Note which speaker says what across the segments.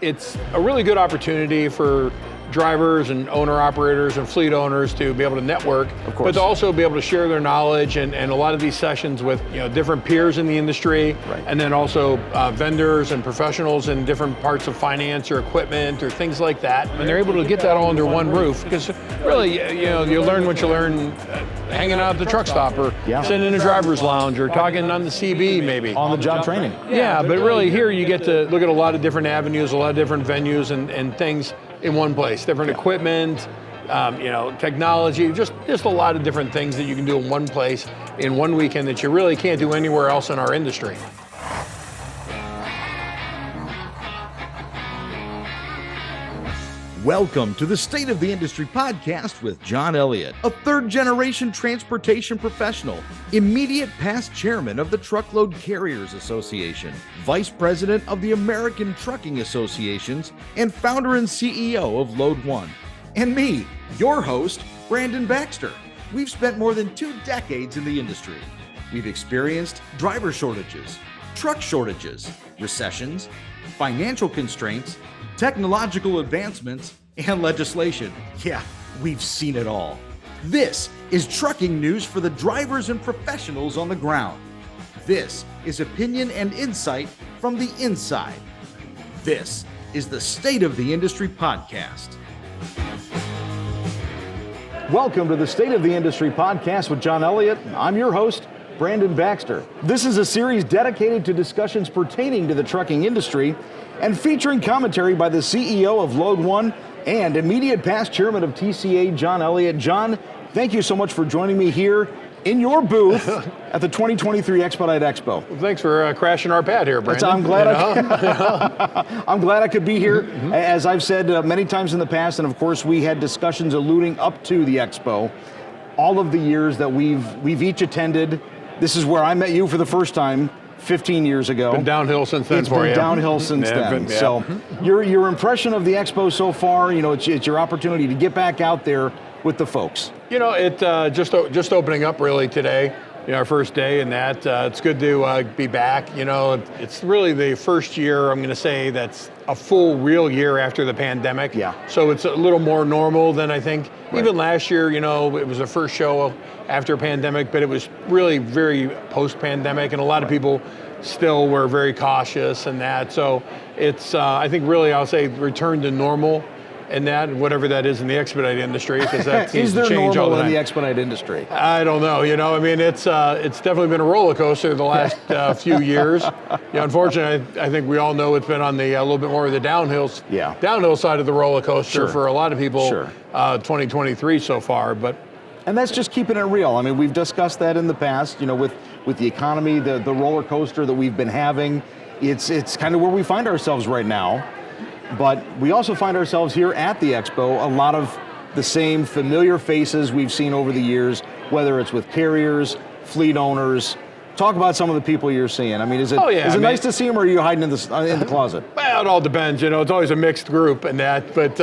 Speaker 1: It's a really good opportunity for drivers and owner-operators and fleet owners to be able to network, but to also be able to share their knowledge and a lot of these sessions with different peers in the industry, and then also vendors and professionals in different parts of finance or equipment or things like that. And they're able to get that all under one roof because really, you learn what you learn hanging out at the truck stop or sitting in a driver's lounge or talking on the CB maybe.
Speaker 2: On the job training.
Speaker 1: Yeah, but really here you get to look at a lot of different avenues, a lot of different venues and things in one place, different equipment, technology, just a lot of different things that you can do in one place in one weekend that you really can't do anywhere else in our industry.
Speaker 2: Welcome to the State of the Industry podcast with John Elliott, a third-generation transportation professional, immediate past chairman of the Truckload Carriers Association, vice president of the American Trucking Associations, and founder and CEO of Load One. And me, your host, Brandon Baxter. We've spent more than 2 decades in the industry. We've experienced driver shortages, truck shortages, recessions, financial constraints, technological advancements, and legislation. Yeah, we've seen it all. This is trucking news for the drivers and professionals on the ground. This is opinion and insight from the inside. This is the State of the Industry podcast. Welcome to the State of the Industry podcast with John Elliott. I'm your host, Brandon Baxter. This is a series dedicated to discussions pertaining to the trucking industry and featuring commentary by the CEO of Load One and immediate past chairman of TCA, John Elliott. John, thank you so much for joining me here in your booth at the 2023 Expedite Expo.
Speaker 1: Well, thanks for crashing our pad here, Brandon.
Speaker 2: I'm glad I'm glad I could be here. As I've said many times in the past, and of course we had discussions alluding up to the Expo, all of the years that we've each attended. This is where I met you for the first time 15 years ago.
Speaker 1: Been downhill since then for you.
Speaker 2: It's been downhill since then. So your impression of the Expo so far, it's your opportunity to get back out there with the folks.
Speaker 1: It just opening up really today, our first day, and that it's good to be back. It's really the first year, I'm going to say, that's a full real year after the pandemic.
Speaker 2: Yeah.
Speaker 1: So it's a little more normal than I think. Even last year, it was the first show after pandemic, but it was really very post-pandemic, and a lot of people still were very cautious and that. So it's, I think really I'll say return to normal. And that, whatever that is in the expedite industry, because that seems to change all the time.
Speaker 2: In the expedite industry?
Speaker 1: I don't know. It's definitely been a roller coaster the last few years. Unfortunately, I think we all know it's been on the a little bit more of the downhill side of the roller coaster for a lot of people. 2023 so far,
Speaker 2: and that's just keeping it real. We've discussed that in the past. With the economy, the roller coaster that we've been having, it's kind of where we find ourselves right now. But we also find ourselves here at the Expo, a lot of the same familiar faces we've seen over the years, whether it's with carriers, fleet owners. Talk about some of the people you're seeing. Is it nice to see them, or are you hiding in the closet?
Speaker 1: Well, it all depends. It's always a mixed group and that. But,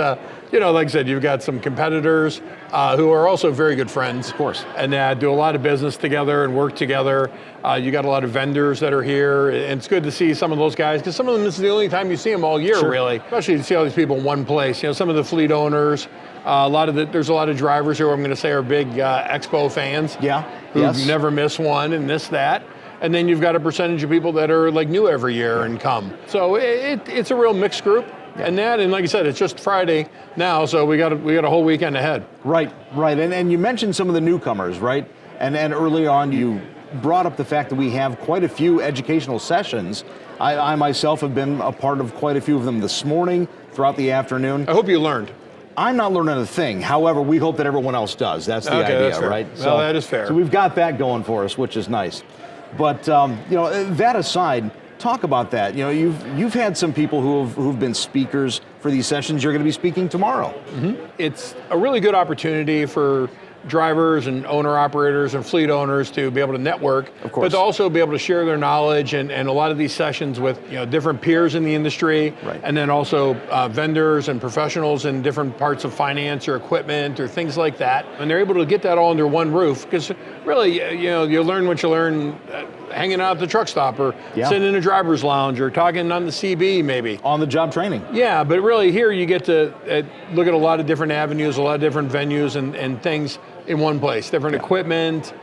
Speaker 1: like I said, you've got some competitors who are also very good friends.
Speaker 2: Of course.
Speaker 1: And do a lot of business together and work together. You got a lot of vendors that are here. And it's good to see some of those guys, because some of them, this is the only time you see them all year, really. Especially to see all these people in one place. Some of the fleet owners, there's a lot of drivers who I'm going to say are big Expo fans. Who never miss one and this, that. And then you've got a percentage of people that are like new every year and come. So it's a real mixed group. And like I said, it's just Friday now, so we got a whole weekend ahead.
Speaker 2: Right. And you mentioned some of the newcomers, right? And early on you brought up the fact that we have quite a few educational sessions. I myself have been a part of quite a few of them this morning, throughout the afternoon.
Speaker 1: I hope you learned.
Speaker 2: I'm not learning a thing. However, we hope that everyone else does. That's the idea,
Speaker 1: that's fair.
Speaker 2: Right?
Speaker 1: Well, that is fair.
Speaker 2: So we've got that going for us, which is nice. But that aside, talk about that. You've had some people who've been speakers for these sessions. You're going to be speaking tomorrow.
Speaker 1: It's a really good opportunity for drivers and owner-operators and fleet owners to be able to network, but to also be able to share their knowledge and a lot of these sessions with different peers in the industry, and then also vendors and professionals in different parts of finance or equipment or things like that. And they're able to get that all under one roof, because really, you learn what you learn hanging out at the truck stop or sitting in a driver's lounge or talking on the CB maybe.
Speaker 3: On the job training.
Speaker 1: Yeah, but really here you get to look at a lot of different avenues, a lot of different venues and things in one place. Different equipment,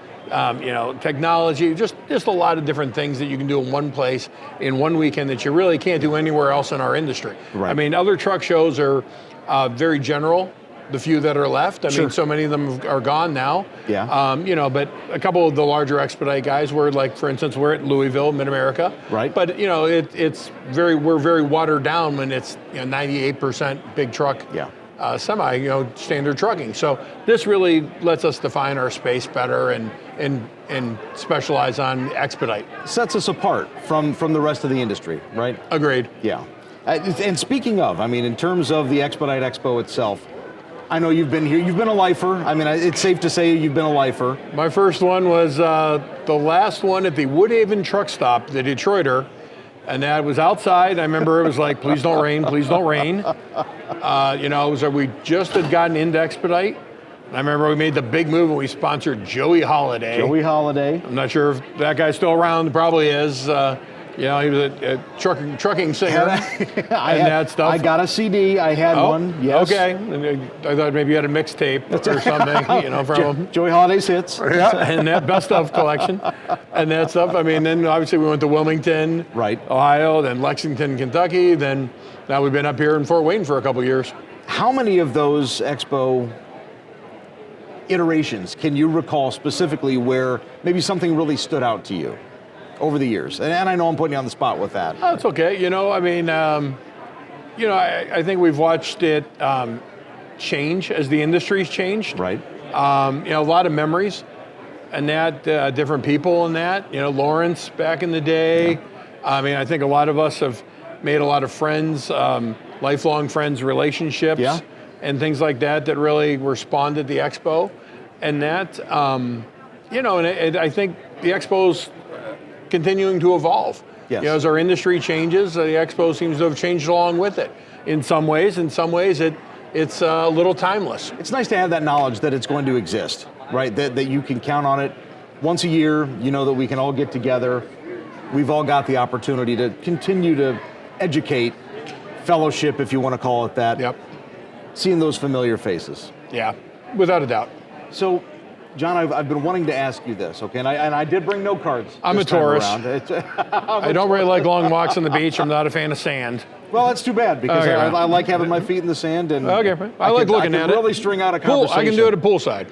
Speaker 1: technology, just a lot of different things that you can do in one place in one weekend that you really can't do anywhere else in our industry.
Speaker 3: Right.
Speaker 1: I mean, other truck shows are very general. The few that are left, I mean, so many of them are gone now.
Speaker 3: Yeah.
Speaker 1: But a couple of the larger Expedite guys were like, for instance, we're at Louisville, Mid-America.
Speaker 3: Right.
Speaker 1: But we're very watered down when it's 98% big truck.
Speaker 3: Yeah.
Speaker 1: Semi, standard trucking. So this really lets us define our space better and specialize on Expedite.
Speaker 3: Sets us apart from the rest of the industry, right?
Speaker 1: Agreed.
Speaker 3: Yeah. And speaking of, I mean, in terms of the Expedite Expo itself, I know you've been here. You've been a lifer. I mean, it's safe to say you've been a lifer.
Speaker 1: My first one was the last one at the Woodhaven truck stop, the Detroiter, and that was outside. I remember it was like, please don't rain, please don't rain. We just had gotten into Expedite. I remember we made the big move and we sponsored Joey Holiday.
Speaker 3: Joey Holiday.
Speaker 1: I'm not sure if that guy's still around. Probably is. He was a trucking singer that stuff.
Speaker 3: I got a CD. I had one. Yes.
Speaker 1: Okay. I thought maybe you had a mixtape or something, from him.
Speaker 3: Joey Holiday's hits.
Speaker 1: And that best of collection and that stuff. I mean, then obviously we went to Wilmington, Ohio, then Lexington, Kentucky. Then now we've been up here in Fort Wayne for a couple years.
Speaker 3: How many of those Expo iterations can you recall specifically where maybe something really stood out to you over the years? And I know I'm putting you on the spot with that.
Speaker 1: Oh, it's okay. I think we've watched it change as the industry's changed.
Speaker 3: Right.
Speaker 1: A lot of memories and that, different people and that, Lawrence back in the day. Yeah. I mean, I think a lot of us have made a lot of friends, lifelong friends, relationships and things like that really were spawned at the Expo. And that, I think the Expo's continuing to evolve.
Speaker 3: Yes.
Speaker 1: As our industry changes, the Expo seems to have changed along with it. In some ways, it's a little timeless.
Speaker 3: It's nice to have that knowledge that it's going to exist, right? That you can count on it once a year. That we can all get together. We've all got the opportunity to continue to educate, fellowship, if you want to call it that.
Speaker 1: Yep.
Speaker 3: Seeing those familiar faces.
Speaker 1: Yeah, without a doubt.
Speaker 3: So, John, I've been wanting to ask you this, okay? And I did bring note cards.
Speaker 1: I'm a tourist. I don't really like long walks on the beach. I'm not a fan of sand.
Speaker 3: Well, that's too bad because I like having my feet in the sand and
Speaker 1: I like looking at it.
Speaker 3: Really string out a conversation.
Speaker 1: I can do it at poolside.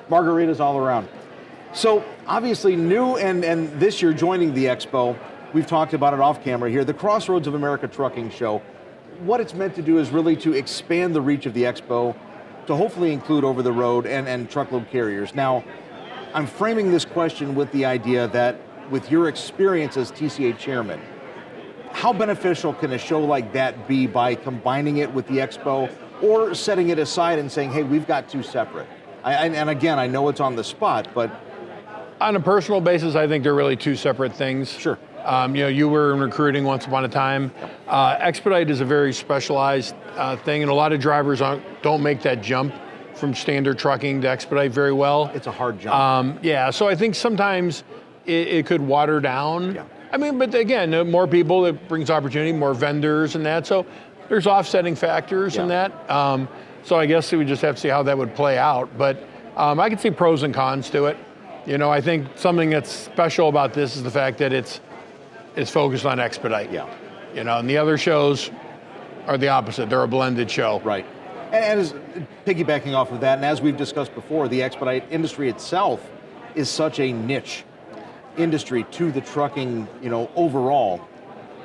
Speaker 3: Margaritas all around. So obviously new and this year joining the Expo, we've talked about it off camera here, the Crossroads of America Trucking Show. What it's meant to do is really to expand the reach of the Expo to hopefully include over-the-road and truckload carriers. Now, I'm framing this question with the idea that with your experience as TCA chairman, how beneficial can a show like that be by combining it with the Expo or setting it aside and saying, hey, we've got two separate? And again, I know it's on the spot, but...
Speaker 1: On a personal basis, I think they're really two separate things.
Speaker 3: Sure.
Speaker 1: You were in recruiting once upon a time. Expedite is a very specialized thing, and a lot of drivers don't make that jump from standard trucking to Expedite very well.
Speaker 3: It's a hard jump.
Speaker 1: So I think sometimes it could water down.
Speaker 3: Yeah.
Speaker 1: I mean, but again, more people, it brings opportunity, more vendors and that. So there's offsetting factors in that. So I guess we just have to see how that would play out. But I can see pros and cons to it. I think something that's special about this is the fact that it's focused on Expedite.
Speaker 3: Yeah.
Speaker 1: And the other shows are the opposite. They're a blended show.
Speaker 3: Right. And as piggybacking off of that, and as we've discussed before, the Expedite industry itself is such a niche industry to the trucking, overall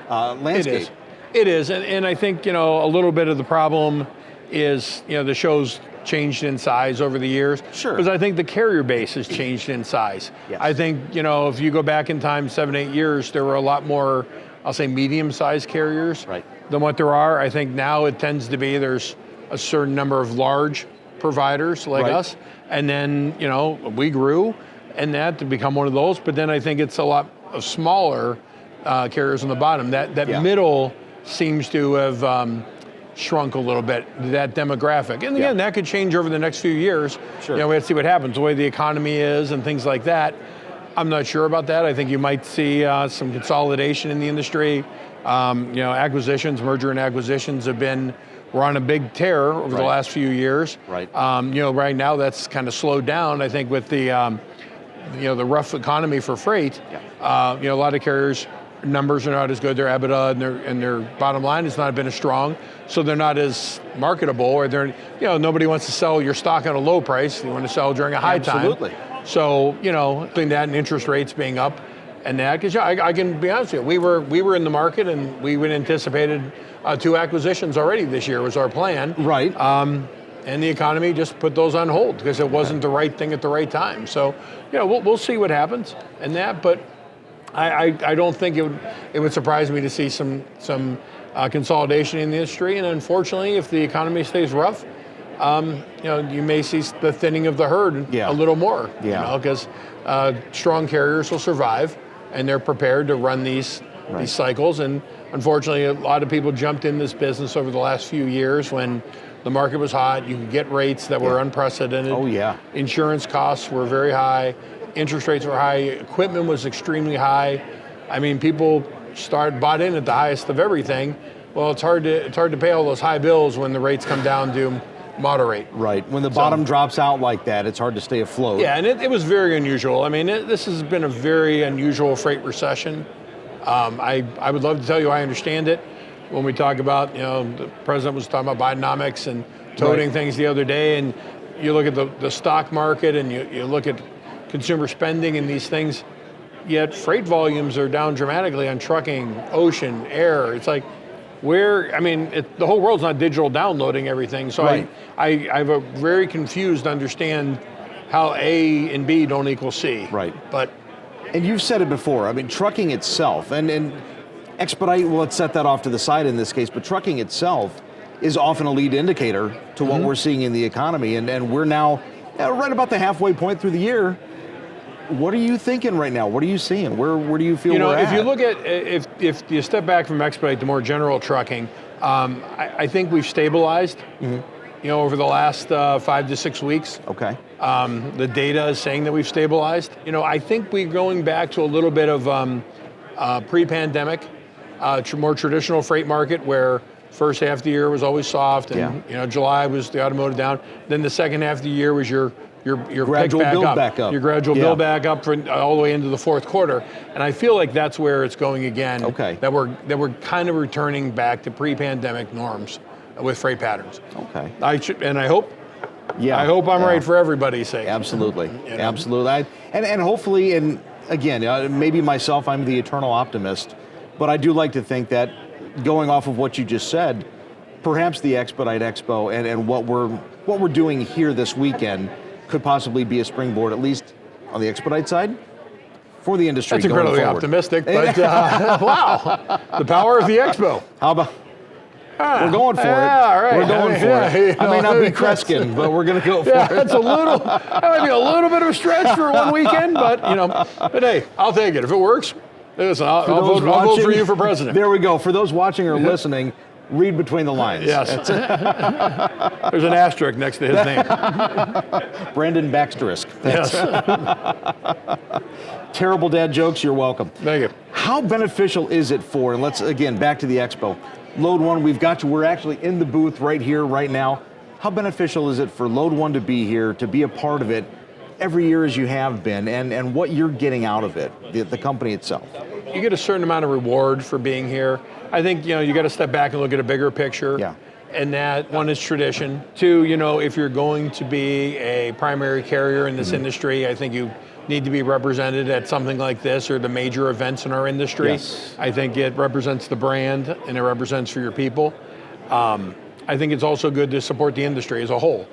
Speaker 3: landscape.
Speaker 1: It is. And I think, a little bit of the problem is, the show's changed in size over the years.
Speaker 3: Sure.
Speaker 1: Because I think the carrier base has changed in size.
Speaker 3: Yes.
Speaker 1: I think, if you go back in time 7-8 years, there were a lot more, I'll say, medium-sized carriers than what there are. I think now it tends to be there's a certain number of large providers like us. And then, we grew and that to become one of those. But then I think it's a lot of smaller carriers on the bottom. That middle seems to have shrunk a little bit, that demographic. And again, that could change over the next few years.
Speaker 3: Sure.
Speaker 1: We have to see what happens, the way the economy is and things like that. I'm not sure about that. I think you might see some consolidation in the industry. Acquisitions, merger and acquisitions we're on a big tear over the last few years.
Speaker 3: Right.
Speaker 1: Right now that's kind of slowed down, I think, with the rough economy for freight. A lot of carriers' numbers are not as good. Their EBITDA and their bottom line has not been as strong, so they're not as marketable, or nobody wants to sell your stock at a low price. You want to sell during a high time.
Speaker 3: Absolutely.
Speaker 1: So, between that and interest rates being up and that, because I can be honest with you, we were in the market and we would anticipated 2 acquisitions already this year was our plan.
Speaker 3: Right.
Speaker 1: And the economy just put those on hold because it wasn't the right thing at the right time. So, we'll see what happens in that, but I don't think it would surprise me to see some consolidation in the industry. And unfortunately, if the economy stays rough, you may see the thinning of the herd a little more. Because strong carriers will survive, and they're prepared to run these cycles. And unfortunately, a lot of people jumped in this business over the last few years when the market was hot. You could get rates that were unprecedented.
Speaker 3: Oh, yeah.
Speaker 1: Insurance costs were very high. Interest rates were high. Equipment was extremely high. I mean, people bought in at the highest of everything. Well, it's hard to pay all those high bills when the rates come down to moderate.
Speaker 3: Right. When the bottom drops out like that, it's hard to stay afloat.
Speaker 1: Yeah, and it was very unusual. I mean, this has been a very unusual freight recession. I would love to tell you I understand it. When we talk about, the president was talking about Bidenomics and toting things the other day, and you look at the stock market and you look at consumer spending and these things, yet freight volumes are down dramatically on trucking, ocean, air. It's like, the whole world's not digital downloading everything, so I have a very confused understand how A and B don't equal C.
Speaker 3: Right.
Speaker 1: And
Speaker 3: you've said it before, trucking itself, and Expedite, well, let's set that off to the side in this case, but trucking itself is often a lead indicator to what we're seeing in the economy, and we're now right about the halfway point through the year. What are you thinking right now? What are you seeing? Where do you feel we're at?
Speaker 1: If you look at, if you step back from Expedite to more general trucking, I think we've stabilized, over the last 5 to 6 weeks.
Speaker 3: Okay.
Speaker 1: The data is saying that we've stabilized. I think we're going back to a little bit of pre-pandemic, more traditional freight market where first half of the year was always soft, and July was the automotive down. Then the second half of the year was your
Speaker 3: gradual build back up.
Speaker 1: Your gradual build back up all the way into the fourth quarter, and I feel like that's where it's going again.
Speaker 3: Okay.
Speaker 1: That we're kind of returning back to pre-pandemic norms with freight patterns.
Speaker 3: Okay.
Speaker 1: I hope.
Speaker 3: Yeah.
Speaker 1: I hope I'm right for everybody's sake.
Speaker 3: Absolutely. Absolutely. And hopefully, and again, maybe myself, I'm the eternal optimist, but I do like to think that going off of what you just said, perhaps the Expedite Expo and what we're doing here this weekend could possibly be a springboard, at least on the Expedite side, for the industry.
Speaker 1: That's incredibly optimistic, but wow, the power of the Expo.
Speaker 3: How about? We're going for it.
Speaker 1: All right.
Speaker 3: We're going for it. I may not be Kreskin, but we're going to go for it.
Speaker 1: That might be a little bit of a stretch for one weekend, but hey, I'll take it if it works. Listen, I'll vote for you for president.
Speaker 3: There we go. For those watching or listening, read between the lines.
Speaker 1: Yes. There's an asterisk next to his name.
Speaker 3: Brandon Baxter.
Speaker 1: Yes.
Speaker 3: Terrible dad jokes, you're welcome.
Speaker 1: Thank you.
Speaker 3: How beneficial is it for, and let's, again, back to the Expo. Load One, we're actually in the booth right here, right now. How beneficial is it for Load One to be here, to be a part of it every year as you have been, and what you're getting out of it, the company itself?
Speaker 1: You get a certain amount of reward for being here. I think, you got to step back and look at a bigger picture.
Speaker 3: Yeah.
Speaker 1: And that, one, is tradition. Two, if you're going to be a primary carrier in this industry, I think you need to be represented at something like this or the major events in our industry.
Speaker 3: Yes.
Speaker 1: I think it represents the brand and it represents for your people. I think it's also good to support the industry as a whole.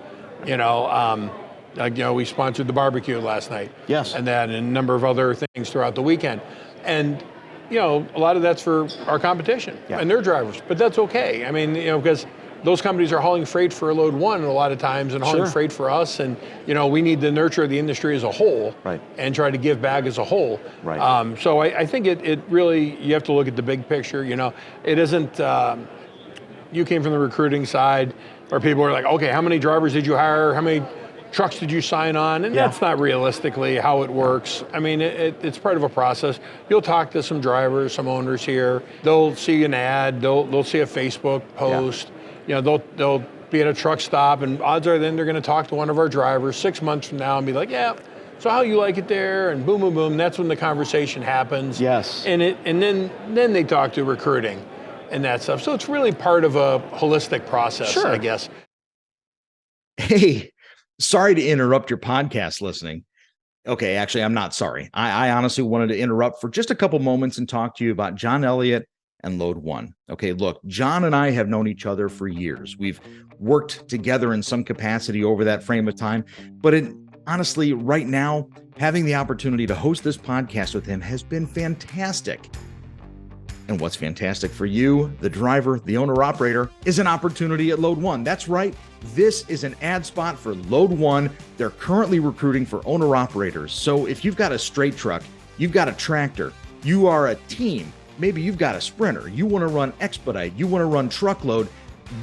Speaker 1: We sponsored the barbecue last night.
Speaker 3: Yes.
Speaker 1: And a number of other things throughout the weekend. And a lot of that's for our competition and their drivers, but that's okay. Because those companies are hauling freight for Load One a lot of times and hauling freight for us, and we need to nurture the industry as a whole and try to give back as a whole.
Speaker 3: Right.
Speaker 1: So I think it really, you have to look at the big picture. It isn't, you came from the recruiting side where people are like, okay, how many drivers did you hire? How many trucks did you sign on? And that's not realistically how it works. I mean, it's part of a process. You'll talk to some drivers, some owners here. They'll see an ad. They'll see a Facebook post. You know, they'll be at a truck stop, and odds are then they're going to talk to one of our drivers 6 months from now and be like, yeah, so how you like it there? And boom, boom, boom. That's when the conversation happens.
Speaker 3: Yes.
Speaker 1: And then they talk to recruiting and that stuff. So it's really part of a holistic process, I guess.
Speaker 2: Hey, sorry to interrupt your podcast listening. Okay, actually, I'm not sorry. I honestly wanted to interrupt for just a couple moments and talk to you about John Elliott and Load One. Okay, look, John and I have known each other for years. We've worked together in some capacity over that frame of time, but honestly, right now, having the opportunity to host this podcast with him has been fantastic. And what's fantastic for you, the driver, the owner-operator, is an opportunity at Load One. That's right. This is an ad spot for Load One. They're currently recruiting for owner-operators. So if you've got a straight truck, you've got a tractor, you are a team, maybe you've got a sprinter, you want to run Expedite, you want to run truckload,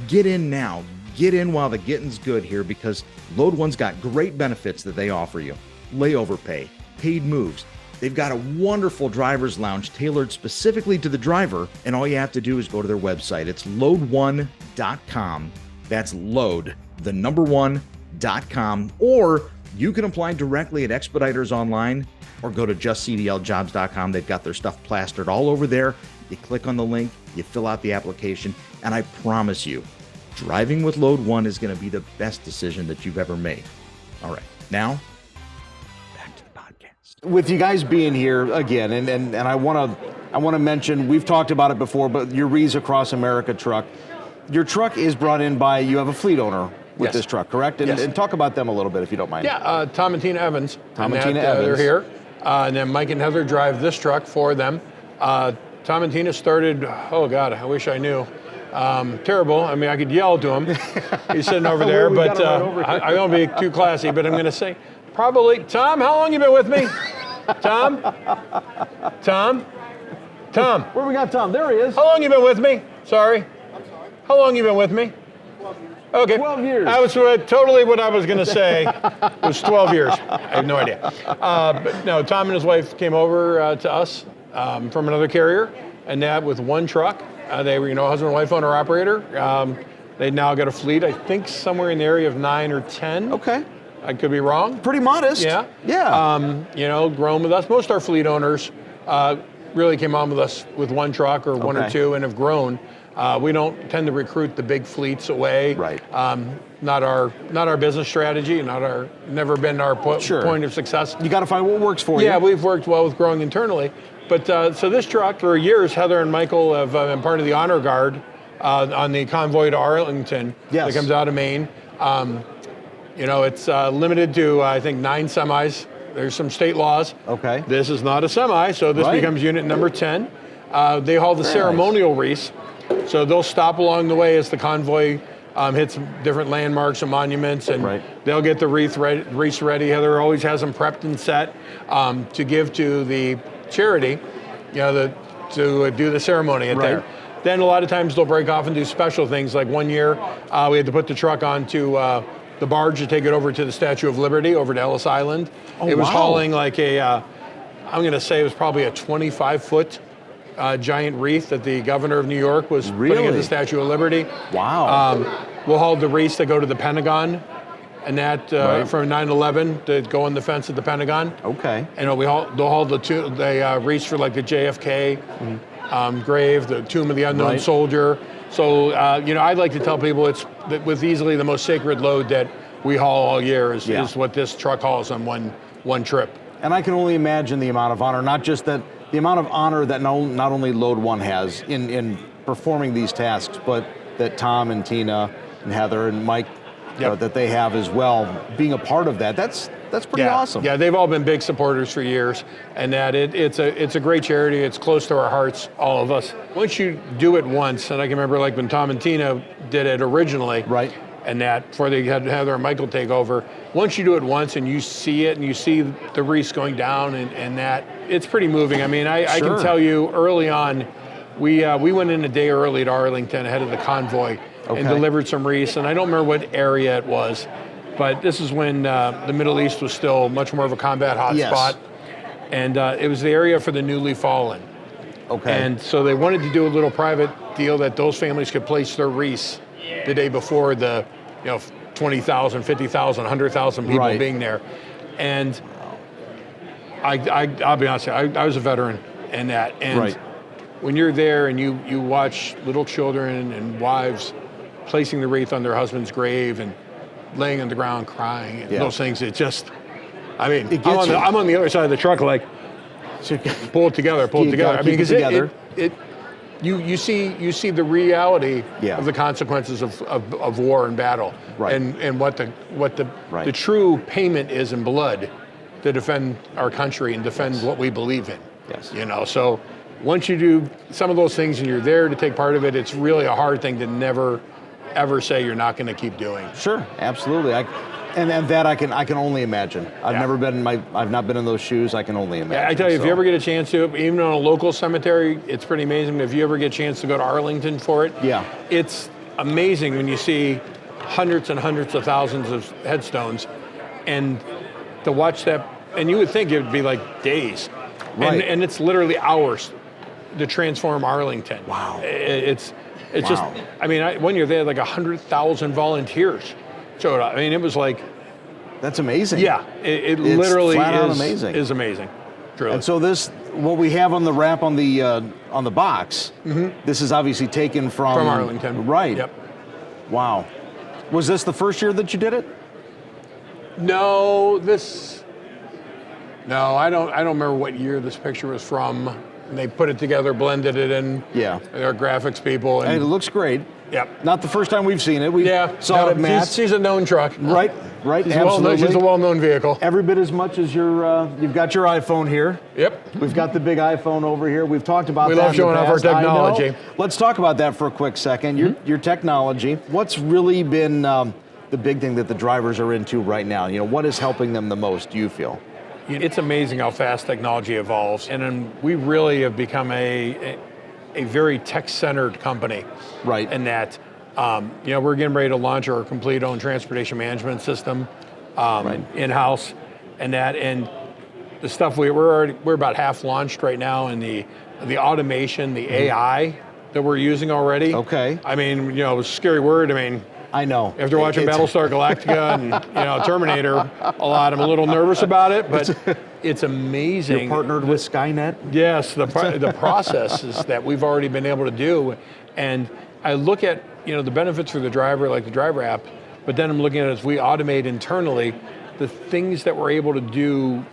Speaker 2: get in now. Get in while the getting's good here, because Load One's got great benefits that they offer you. Layover pay, paid moves. They've got a wonderful driver's lounge tailored specifically to the driver, and all you have to do is go to their website. It's load1.com. That's load, the number one.com, or you can apply directly at Expeditors Online or go to justcdljobs.com. They've got their stuff plastered all over there. You click on the link, you fill out the application, and I promise you, driving with Load One is going to be the best decision that you've ever made. All right, now back to the podcast.
Speaker 3: With you guys being here again, and I want to mention, we've talked about it before, but your Wreaths Across America truck, your truck is brought in by, you have a fleet owner with this truck, correct? And talk about them a little bit if you don't mind.
Speaker 1: Yeah, Tom and Tina Evans.
Speaker 3: Tom and Tina Evans.
Speaker 1: They're here. And then Mike and Heather drive this truck for them. Tom and Tina started, oh God, I wish I knew. Terrible. I mean, I could yell to him. He's sitting over there, but I don't be too classy, but I'm going to say probably, Tom, how long you been with me? Tom?
Speaker 3: Where we got Tom? There he is.
Speaker 1: How long you been with me? Sorry.
Speaker 4: I'm sorry.
Speaker 1: How long you been with me?
Speaker 4: 12 years.
Speaker 1: Okay.
Speaker 3: 12 years.
Speaker 1: That was totally what I was going to say. It was 12 years. I have no idea. But no, Tom and his wife came over to us from another carrier, and that with one truck. They were, husband and wife owner operator. They now got a fleet, I think somewhere in the area of 9 or 10.
Speaker 3: Okay.
Speaker 1: I could be wrong.
Speaker 3: Pretty modest.
Speaker 1: Yeah.
Speaker 3: Yeah.
Speaker 1: Grown with us. Most of our fleet owners really came on with us with one truck or one or two and have grown. We don't tend to recruit the big fleets away.
Speaker 3: Right.
Speaker 1: Not our business strategy. Never been our point of success.
Speaker 3: You got to find what works for you.
Speaker 1: Yeah, we've worked well with growing internally. But so this truck, for years, Heather and Michael have been part of the honor guard on the convoy to Arlington that comes out of Maine. It's limited to, I think, 9 semis. There's some state laws.
Speaker 3: Okay.
Speaker 1: This is not a semi, so this becomes unit number 10. They haul the ceremonial wreaths. So they'll stop along the way as the convoy hits different landmarks and monuments, and they'll get the wreaths ready. Heather always has them prepped and set to give to the charity, to do the ceremony at there. Then a lot of times they'll break off and do special things. Like one year, we had to put the truck onto the barge to take it over to the Statue of Liberty over to Ellis Island. It was hauling like I'm going to say it was probably a 25-foot giant wreath that the governor of New York was putting at the Statue of Liberty.
Speaker 3: Wow.
Speaker 1: We'll haul the wreaths that go to the Pentagon, and that from 9/11 to go on the fence at the Pentagon.
Speaker 3: Okay.
Speaker 1: And they'll haul the wreaths for like the JFK grave, the Tomb of the Unknown Soldier. So I'd like to tell people it's with easily the most sacred load that we haul all year is what this truck hauls on one trip.
Speaker 3: And I can only imagine the amount of honor, not just that, the amount of honor that not only Load One has in performing these tasks, but that Tom and Tina and Heather and Mike, that they have as well, being a part of that. That's pretty awesome.
Speaker 1: Yeah, they've all been big supporters for years, and that it's a great charity. It's close to our hearts, all of us. Once you do it once, and I can remember like when Tom and Tina did it originally, and that before they had Heather and Michael take over. Once you do it once and you see it and you see the wreaths going down and that, it's pretty moving. I mean, I can tell you early on, we went in a day early to Arlington ahead of the convoy and delivered some wreaths, and I don't remember what area it was. But this is when the Middle East was still much more of a combat hotspot. And it was the area for the newly fallen.
Speaker 3: Okay.
Speaker 1: And so they wanted to do a little private deal that those families could place their wreaths the day before the 20,000, 50,000, 100,000 people being there. And I'll be honest, I was a veteran in that. And when you're there and you watch little children and wives placing the wreath on their husband's grave and laying on the ground crying and those things, it just, I mean, I'm on the other side of the truck like, pull it together. I mean, because you see the reality of the consequences of war and battle, and what the true payment is in blood to defend our country and defend what we believe in. So once you do some of those things and you're there to take part of it, it's really a hard thing to never ever say you're not going to keep doing.
Speaker 3: Sure, absolutely. And that I can only imagine. I've not been in those shoes. I can only imagine.
Speaker 1: I tell you, if you ever get a chance to, even on a local cemetery, it's pretty amazing. If you ever get a chance to go to Arlington for it, it's amazing when you see hundreds and hundreds of thousands of headstones, and to watch that. And you would think it would be like days, and it's literally hours to transform Arlington.
Speaker 3: Wow.
Speaker 1: It's just. I mean, when you're there, like 100,000 volunteers showed up. I mean, it was like.
Speaker 3: That's amazing.
Speaker 1: Yeah, it literally
Speaker 3: amazing.
Speaker 1: Is amazing. Truly.
Speaker 3: And so what we have on the wrap on the box, this is obviously taken from
Speaker 1: Arlington.
Speaker 3: Right.
Speaker 1: Yep.
Speaker 3: Wow. Was this the first year that you did it?
Speaker 1: No, I don't remember what year this picture was from. And they put it together, blended it in. Our graphics people. And
Speaker 3: it looks great.
Speaker 1: Yep.
Speaker 3: Not the first time we've seen it. We saw it at Matt's.
Speaker 1: She's a known truck.
Speaker 3: Right. Absolutely.
Speaker 1: She's a well-known vehicle.
Speaker 3: Every bit as much as you've got your iPhone here.
Speaker 1: Yep.
Speaker 3: We've got the big iPhone over here. We've talked about that.
Speaker 1: We love showing off our technology.
Speaker 3: Let's talk about that for a quick second. Your technology. What's really been the big thing that the drivers are into right now? What is helping them the most, do you feel?
Speaker 1: It's amazing how fast technology evolves, and we really have become a very tech-centered company.
Speaker 3: Right.
Speaker 1: In that, we're getting ready to launch our complete own transportation management system in-house, and the stuff we're about half launched right now in the automation, the AI that we're using already.
Speaker 3: Okay.
Speaker 1: I mean, it's a scary word. I mean.
Speaker 3: I know.
Speaker 1: After watching Battlestar Galactica and Terminator a lot, I'm a little nervous about it, but it's amazing.
Speaker 3: You're partnered with Skynet?
Speaker 1: Yes, the processes that we've already been able to do. And I look at the benefits for the driver, like the driver app, but then I'm looking at it as we automate internally, the things that we're able to do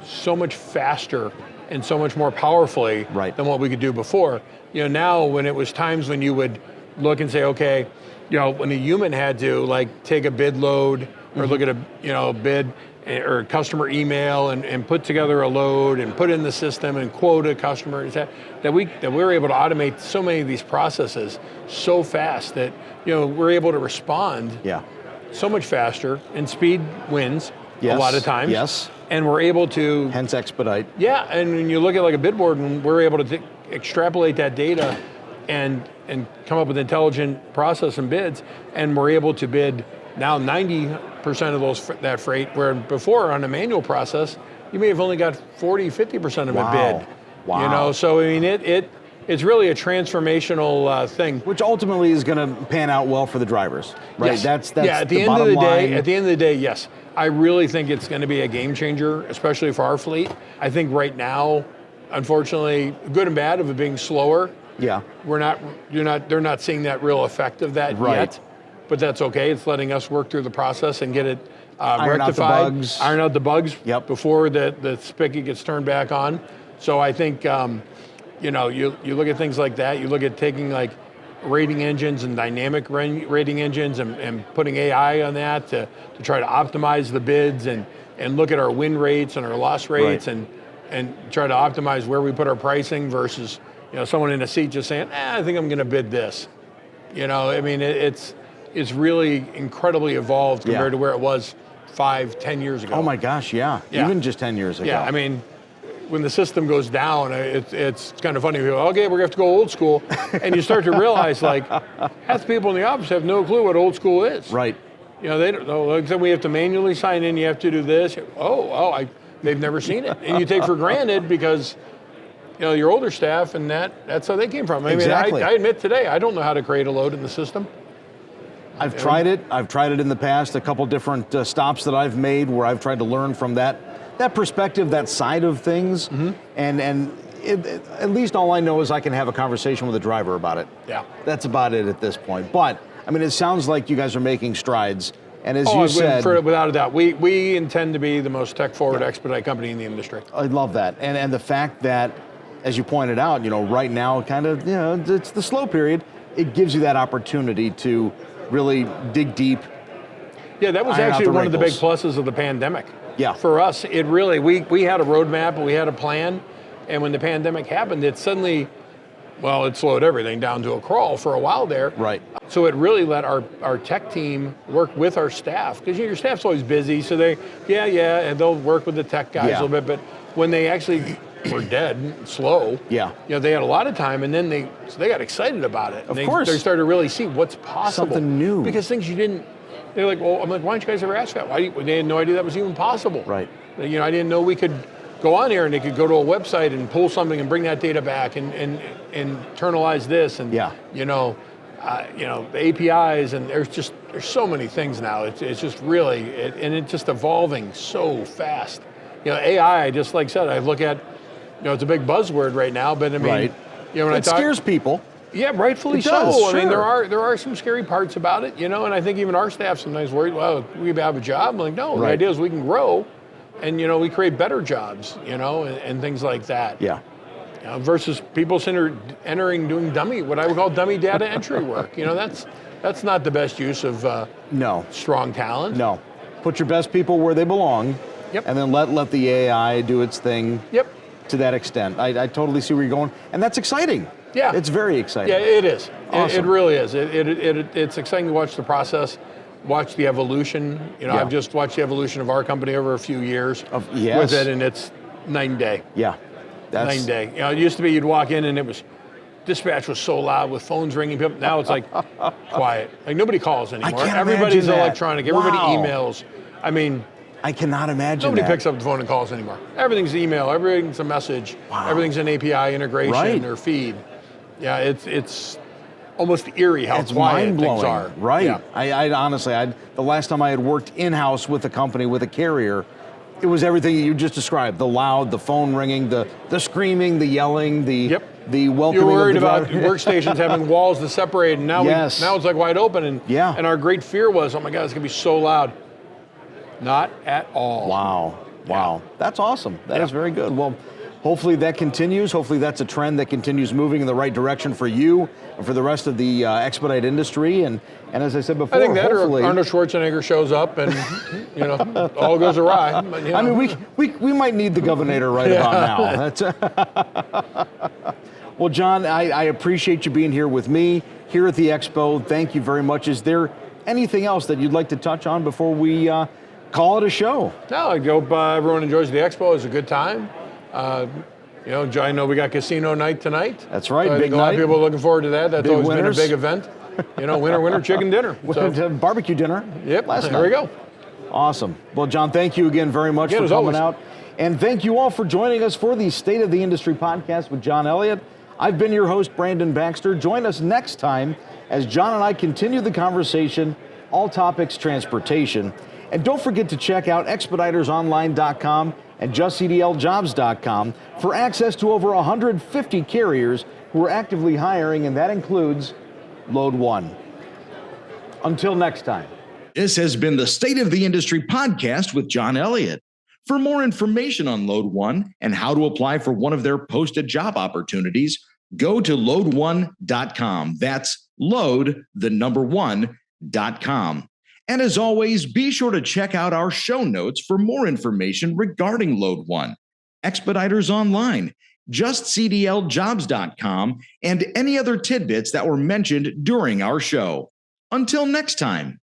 Speaker 1: so much faster and so much more powerfully than what we could do before. Now when it was times when you would look and say, okay, when a human had to take a bid load or look at a bid or customer email and put together a load and put in the system and quote a customer, that we were able to automate so many of these processes so fast that we're able to respond so much faster, and speed wins a lot of times.
Speaker 3: Yes.
Speaker 1: And we're able to
Speaker 3: hence Expedite.
Speaker 1: Yeah, and when you look at like a bid board, and we're able to extrapolate that data and come up with intelligent process and bids, and we're able to bid now 90% of that freight, where before on a manual process, you may have only got 40, 50% of a bid.
Speaker 3: Wow.
Speaker 1: So I mean, it's really a transformational thing.
Speaker 3: Which ultimately is going to pan out well for the drivers, right?
Speaker 1: Yes.
Speaker 3: That's
Speaker 1: at the end
Speaker 3: bottom
Speaker 1: of the
Speaker 3: line.
Speaker 1: day. At the end of the day, yes. I really think it's going to be a game changer, especially for our fleet. I think right now, unfortunately, good and bad of it being slower.
Speaker 3: Yeah.
Speaker 1: They're not seeing that real effect of that yet, but that's okay. It's letting us work through the process and get it rectified. Iron out the bugs before the spigot gets turned back on. So I think, you look at things like that. You look at taking like rating engines and dynamic rating engines and putting AI on that to try to optimize the bids and look at our win rates and our loss rates and try to optimize where we put our pricing versus someone in a seat just saying, I think I'm going to bid this. I mean, it's really incredibly evolved compared to where it was 5-10 years ago.
Speaker 3: Oh my gosh, yeah. Even just 10 years ago.
Speaker 1: Yeah, I mean, when the system goes down, it's kind of funny. We go, okay, we're going to have to go old school. And you start to realize, like, half the people in the office have no clue what old school is.
Speaker 3: Right.
Speaker 1: You know, they don't know. Like, so we have to manually sign in. You have to do this. They've never seen it, and you take for granted because, you know, your older staff and that's how they came from.
Speaker 3: Exactly.
Speaker 1: I admit today I don't know how to create a load in the system.
Speaker 3: I've tried it. I've tried it in the past. A couple different stops that I've made where I've tried to learn from that perspective, that side of things, and at least all I know is I can have a conversation with the driver about it.
Speaker 1: Yeah,
Speaker 3: that's about it at this point. But I mean, it sounds like you guys are making strides. And as you said,
Speaker 1: without a doubt, we intend to be the most tech-forward expedite company in the industry.
Speaker 3: I love that, and the fact that, as you pointed out, you know, right now, kind of, you know, it's the slow period. It gives you that opportunity to really dig deep.
Speaker 1: Yeah, that was actually one of the big pluses of the pandemic.
Speaker 3: Yeah.
Speaker 1: For us, it really, we had a roadmap, we had a plan, and when the pandemic happened, it suddenly, well, it slowed everything down to a crawl for a while there.
Speaker 3: Right.
Speaker 1: So it really let our tech team work with our staff, because your staff's always busy, so and they'll work with the tech guys a little bit, but when they actually were dead, slow, you know, they had a lot of time, and then they got excited about it.
Speaker 3: Of course.
Speaker 1: They started to really see what's possible.
Speaker 3: Something new.
Speaker 1: Because things you didn't, they're like, well, I'm like, why didn't you guys ever ask that? They had no idea that was even possible.
Speaker 3: Right.
Speaker 1: You know, I didn't know we could go on here and they could go to a website and pull something and bring that data back and internalize this and, you know, the APIs, and there's so many things now. It's just really, and it's just evolving so fast. You know, AI, just like I said, I look at, you know, it's a big buzzword right now, but I mean, you know, when
Speaker 3: it scares people.
Speaker 1: Yeah, rightfully so.
Speaker 3: Sure.
Speaker 1: I mean, there are some scary parts about it, you know, and I think even our staff sometimes worried, well, we have a job. I'm like, no, the idea is we can grow, and, you know, we create better jobs, you know, and things like that.
Speaker 3: Yeah.
Speaker 1: Versus people entering doing what I would call dummy data entry work. You know, that's not the best use of strong talent.
Speaker 3: No. Put your best people where they belong.
Speaker 1: Yep.
Speaker 3: And then let the AI do its thing.
Speaker 1: Yep.
Speaker 3: To that extent. I totally see where you're going. And that's exciting.
Speaker 1: Yeah.
Speaker 3: It's very exciting.
Speaker 1: Yeah, it is.
Speaker 3: Awesome.
Speaker 1: It really is. It's exciting to watch the process, watch the evolution. You know, I've just watched the evolution of our company over a few years with it, and it's night and day.
Speaker 3: Yeah.
Speaker 1: Night and day. You know, it used to be you'd walk in and dispatch was so loud with phones ringing. Now it's like quiet. Like nobody calls anymore. Everybody's electronic. Everybody emails. I mean,
Speaker 3: I cannot imagine
Speaker 1: nobody picks up the phone and calls anymore. Everything's email. Everything's a message. Everything's an API integration or feed. Yeah, it's almost eerie how quiet things are.
Speaker 3: Right.
Speaker 1: Yeah.
Speaker 3: I honestly, the last time I had worked in-house with a company, with a carrier, it was everything you just described: the loud, the phone ringing, the screaming, the yelling, the welcoming.
Speaker 1: You're worried
Speaker 3: of the
Speaker 1: about workstations having walls to separate, and now now it's like wide open. And our great fear was, oh my God, it's gonna be so loud. Not at all.
Speaker 3: Wow. That's awesome. That is very good. Well, hopefully that continues. Hopefully that's a trend that continues moving in the right direction for you and for the rest of the expedite industry. And as I said before,
Speaker 1: I think that or Arnold Schwarzenegger shows up and you know all goes awry. But, you know.
Speaker 3: I mean, we might need the governor right about now. Well, John, I appreciate you being here with me here at the Expo. Thank you very much. Is there anything else that you'd like to touch on before we call it a show?
Speaker 1: No, I hope everyone enjoys the Expo. It's a good time. You know, I know we got casino night tonight.
Speaker 3: That's right,
Speaker 1: so
Speaker 3: big night.
Speaker 1: A lot of people are looking forward to that. That's
Speaker 3: big
Speaker 1: always
Speaker 3: winners.
Speaker 1: been a big event. You know, winner, chicken dinner.
Speaker 3: So. Barbecue dinner.
Speaker 1: Yep,
Speaker 3: last
Speaker 1: there
Speaker 3: night.
Speaker 1: we go.
Speaker 3: Awesome. Well, John, thank you again very much for coming out. And thank you all for joining us for the State of the Industry podcast with John Elliott. I've been your host, Brandon Baxter. Join us next time as John and I continue the conversation, all topics transportation. And don't forget to check out ExpeditersOnline.com and JustCDLJobs.com for access to over 150 carriers who are actively hiring, and that includes Load One. Until next time.
Speaker 2: This has been the State of the Industry podcast with John Elliott. For more information on Load One and how to apply for one of their posted job opportunities, go to load1.com. That's load1.com. And as always, be sure to check out our show notes for more information regarding Load One, Expeditors Online, JustCDLJobs.com, and any other tidbits that were mentioned during our show. Until next time.